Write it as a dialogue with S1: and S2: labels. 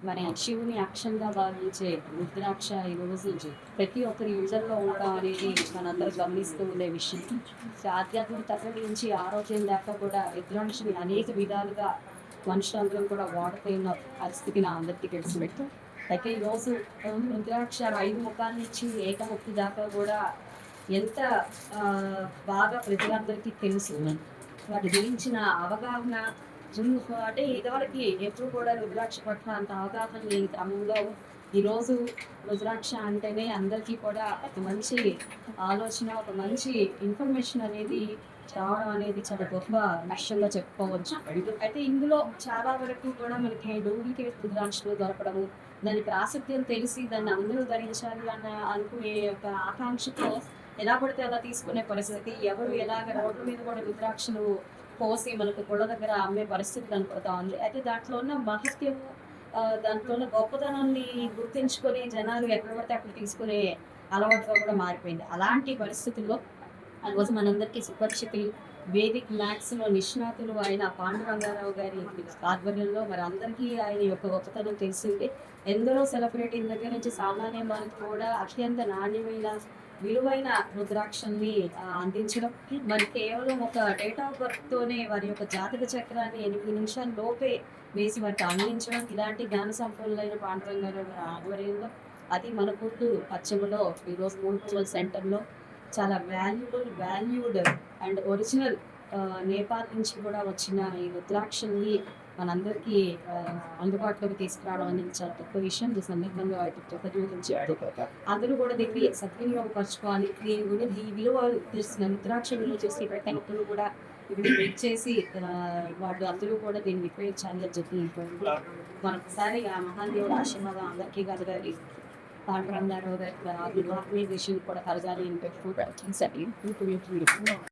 S1: మరి శివుని అక్షంగా భావించే రుద్రాక్ష ఈరోజు ప్రతి ఒక్కరి యూజర్లో ఉండడం అనేది మనందరూ గమనిస్తూ ఉండే విషయం. ఆధ్యాత్మిక తత్వం నుంచి ఆరోగ్యం దాకా కూడా రుద్రాక్షని అనేక విధాలుగా మనుషులందరూ కూడా వాడుతున్న పరిస్థితి నా అందరికీ తెలిసినట్టు. అయితే ఈరోజు రుద్రాక్ష 5 ముఖాల నుంచి ఏకముఖి దాకా కూడా ఎంత బాగా ప్రజలందరికీ తెలుసు. వాటి గురించిన అవగాహన అంటే ఇదివరకు ఎప్పుడు కూడా రుద్రాక్ష పట్ల అంత అవగాహన లేని క్రమంలో ఈరోజు రుద్రాక్ష అంటేనే అందరికీ కూడా ఒక మంచి ఆలోచన, ఒక మంచి ఇన్ఫర్మేషన్ అనేది రావడం అనేది చాలా గొప్ప విషయంగా చెప్పుకోవచ్చు. అయితే ఇందులో చాలా వరకు కూడా మనకి డూప్లికేట్ రుద్రాక్షలు దొరకడము, దాని ప్రాశస్త్యం తెలిసి దాన్ని అందరూ ధరించాలి అన్న అనుకునే ఒక ఆకాంక్షతో ఎలా పడితే అలా తీసుకునే పరిస్థితి, ఎవరు ఎలాగ రోడ్ల మీద కూడా రుద్రాక్షలు పోసి మనకు గుళ్ళ దగ్గర అమ్మే పరిస్థితి కనపడతా ఉంది. అయితే దాంట్లో ఉన్న మహత్యము, దాంట్లో ఉన్న గొప్పతనాన్ని గుర్తించుకొని జనాలు ఎక్కడ పడితే అక్కడ తీసుకునే అలవాటుగా కూడా మారిపోయింది. అలాంటి పరిస్థితుల్లో అందుకోసం మనందరికీ సుపరిచితులు, వేదిక్ మ్యాథ్స్‌లో నిష్ణాతులు అయిన పాండురంగారావు గారి ఆధ్వర్యంలో మరి అందరికీ ఆయన యొక్క గొప్పతనం తెలిసిందే. ఎందరో సెలబ్రిటీల దగ్గర నుంచి సామాన్య వాళ్ళకి కూడా అత్యంత నాణ్యమైన, విలువైన రుద్రాక్షల్ని అందించడం, మరి కేవలం ఒక డేట్ ఆఫ్ బర్త్‌తోనే వారి యొక్క జాతక చక్రాన్ని 8 నిమిషాల లోపే వేసి వారికి అందించడం, ఇలాంటి జ్ఞాన సంపన్నులైన పాండురంగారావు గారి ఆధ్వర్యంలో అది మన గుర్తు పశ్చిమలో ఈరోజు మూడుకోవల్ సెంటర్‌లో చాలా వాల్యూడ్ అండ్ ఒరిజినల్ నేపాల్ నుంచి కూడా వచ్చిన ఈ రుద్రాక్షల్ని మనందరికీ అందుబాటులోకి తీసుకురావడం అనేది చాలా గొప్ప విషయం. ఈ సందర్భంగా వాటికి కృతజ్ఞతలు. అందరూ కూడా దీన్ని సద్వినియోగపరచుకోవాలి. దీని గురించి ఈ విలువ తెలిసిన రుద్రాక్ష విలువ చేసి ప్రతి ఒక్కరు కూడా ఇప్పుడు వెయిట్ చేసి వాళ్ళు అందరూ కూడా దీన్ని విక్రయించాలి అని చెప్పి మరొకసారి ఆ మహాదేవుడు ఆశీర్వాదం అందరికీ కలగాలి. పాండురంగారావు గారి విషయం కూడా కలగాలి అని పెట్టుకుంటారు.